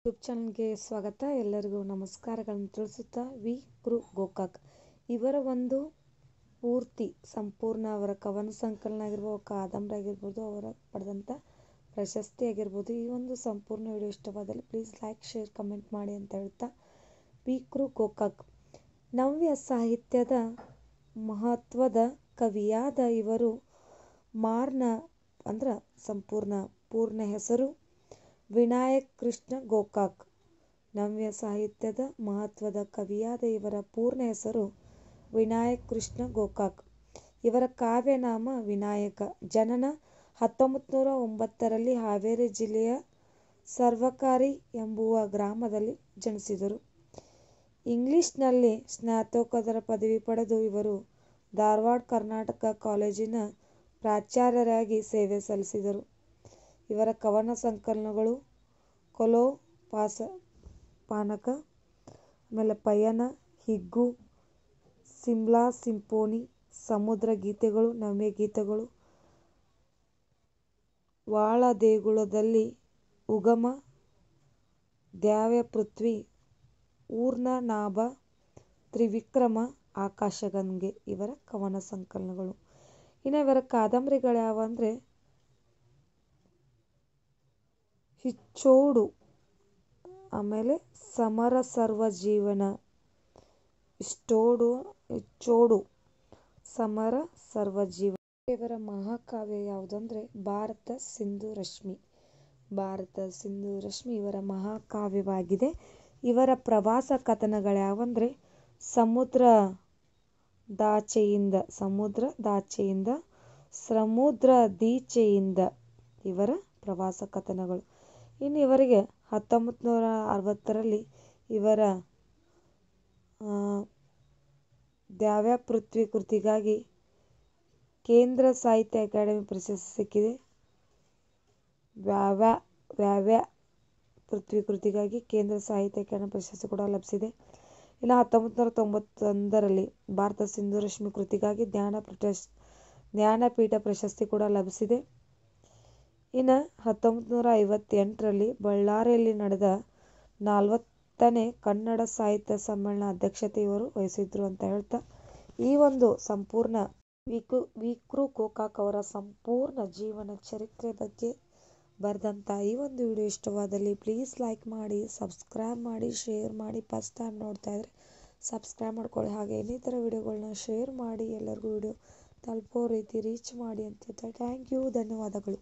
YouTube ಚಾನಲ್ಗೆ ಸ್ವಾಗತ. ಎಲ್ಲರಿಗೂ ನಮಸ್ಕಾರಗಳನ್ನು ತಿಳಿಸುತ್ತಾ ವಿ. ಗೋಕಾಕ್ ಇವರ ಒಂದು ಸಂಪೂರ್ಣ ಅವರ ಕವನ ಸಂಕಲನ ಆಗಿರ್ಬೋದು, ಕಾದಂಬರಿ ಆಗಿರ್ಬೋದು, ಅವರ ಪಡೆದಂಥ ಪ್ರಶಸ್ತಿ ಆಗಿರ್ಬೋದು, ಈ ಒಂದು ಸಂಪೂರ್ಣ ವಿಡಿಯೋ ಇಷ್ಟವಾದಲ್ಲಿ ಪ್ಲೀಸ್ ಲೈಕ್, ಶೇರ್, ಕಮೆಂಟ್ ಮಾಡಿ ಅಂತ ಹೇಳ್ತಾ ವಿ. ಗೋಕಾಕ್ ನವ್ಯ ಸಾಹಿತ್ಯದ ಮಹತ್ವದ ಕವಿಯಾದ ಇವರು ಪೂರ್ಣ ಹೆಸರು ವಿನಾಯಕ್ ಕೃಷ್ಣ ಗೋಕಾಕ್. ನವ್ಯ ಸಾಹಿತ್ಯದ ಮಹತ್ವದ ಕವಿಯಾದ ಇವರ ಪೂರ್ಣ ಹೆಸರು ವಿನಾಯಕ್ ಕೃಷ್ಣ ಗೋಕಾಕ್. ಇವರ ಕಾವ್ಯನಾಮ ವಿನಾಯಕ. ಜನನ 1909ರಲ್ಲಿ ಹಾವೇರಿ ಜಿಲ್ಲೆಯ ಸರ್ವಕಾರಿ ಎಂಬುವ ಗ್ರಾಮದಲ್ಲಿ ಜನಿಸಿದರು. ಇಂಗ್ಲಿಷ್ನಲ್ಲಿ ಸ್ನಾತಕೋತ್ತರ ಪದವಿ ಪಡೆದು ಇವರು ಧಾರವಾಡ ಕರ್ನಾಟಕ ಕಾಲೇಜಿನ ಪ್ರಾಚಾರ್ಯರಾಗಿ ಸೇವೆ ಸಲ್ಲಿಸಿದರು. ಇವರ ಕವನ ಸಂಕಲನಗಳು ಕೊಲೊ ಪಾನಕ, ಪಯಣ, ಹಿಗ್ಗು, ಸಿಮ್ಲಾ ಸಿಂಫೋನಿ, ಸಮುದ್ರ ಗೀತೆಗಳು, ನವ್ಯ ಗೀತೆಗಳು, ವಾಳದೇಗುಲದಲ್ಲಿ ಉಗಮ, ದ್ಯಾವ್ಯಪೃಥ್ವಿ, ಊರ್ಣನಾಭ, ತ್ರಿವಿಕ್ರಮ, ಆಕಾಶಗಂಗೆ ಇವರ ಕವನ ಸಂಕಲನಗಳು. ಇನ್ನು ಇವರ ಕಾದಂಬರಿಗಳ್ಯಾವ ಅಂದರೆ ಹಿಚ್ಚೋಡು, ಆಮೇಲೆ ಸಮರ ಸರ್ವಜೀವನ, ಹಿಚ್ಚೋಡು, ಸಮರ ಸರ್ವಜೀವನ. ಇವರ ಮಹಾಕಾವ್ಯ ಯಾವುದಂದ್ರೆ ಭಾರತ ಸಿಂಧು ರಶ್ಮಿ. ಭಾರತ ಸಿಂಧು ರಶ್ಮಿ ಇವರ ಮಹಾಕಾವ್ಯವಾಗಿದೆ. ಇವರ ಪ್ರವಾಸ ಕಥನಗಳ್ಯಾವಂದ್ರೆ ಸಮುದ್ರದೀಚೆಯಿಂದ ಇವರ ಪ್ರವಾಸ ಕಥನಗಳು. ಇನ್ನು ಇವರಿಗೆ 1960ರಲ್ಲಿ ಇವರ ದ್ಯಾವ್ಯಪೃಥ್ವಿ ಕೃತಿಗಾಗಿ ಕೇಂದ್ರ ಸಾಹಿತ್ಯ ಅಕಾಡೆಮಿ ಪ್ರಶಸ್ತಿ ಸಿಕ್ಕಿದೆ. ದ್ಯಾವ್ಯಪೃಥ್ವಿ ಕೃತಿಗಾಗಿ ಕೇಂದ್ರ ಸಾಹಿತ್ಯ ಅಕಾಡೆಮಿ ಪ್ರಶಸ್ತಿ ಕೂಡ ಲಭಿಸಿದೆ. ಇನ್ನು 1991ರಲ್ಲಿ ಭಾರತ ಸಿಂಧು ರಶ್ಮಿ ಕೃತಿಗಾಗಿ ಜ್ಞಾನಪೀಠ ಪ್ರಶಸ್ತಿ ಕೂಡ ಲಭಿಸಿದೆ. ಇನ್ನು 1958ರಲ್ಲಿ ಬಳ್ಳಾರಿಯಲ್ಲಿ ನಡೆದ 40ನೇ ಕನ್ನಡ ಸಾಹಿತ್ಯ ಸಮ್ಮೇಳನ ಅಧ್ಯಕ್ಷತೆ ಇವರು ವಹಿಸಿದ್ರು ಅಂತ ಹೇಳ್ತಾ ಈ ಒಂದು ಸಂಪೂರ್ಣ ವಿ. ಗೋಕಾಕ್ ಅವರ ಸಂಪೂರ್ಣ ಜೀವನ ಚರಿತ್ರೆ ಬಗ್ಗೆ ಬರೆದಂಥ ಈ ಒಂದು ವಿಡಿಯೋ ಇಷ್ಟವಾದಲ್ಲಿ ಪ್ಲೀಸ್ ಲೈಕ್ ಮಾಡಿ, ಸಬ್ಸ್ಕ್ರೈಬ್ ಮಾಡಿ, ಶೇರ್ ಮಾಡಿ. ಫಸ್ಟ್ ಟೈಮ್ ನೋಡ್ತಾ ಇದ್ರೆ ಸಬ್ಸ್ಕ್ರೈಬ್ ಮಾಡ್ಕೊಳ್ಳಿ. ಹಾಗೆ ಇನ್ನಿತರ ವಿಡಿಯೋಗಳನ್ನ ಶೇರ್ ಮಾಡಿ, ಎಲ್ಲರಿಗೂ ವಿಡಿಯೋ ತಲುಪೋ ರೀತಿ ರೀಚ್ ಮಾಡಿ ಅಂತ ಹೇಳ್ತಾ ಥ್ಯಾಂಕ್ ಯು, ಧನ್ಯವಾದಗಳು.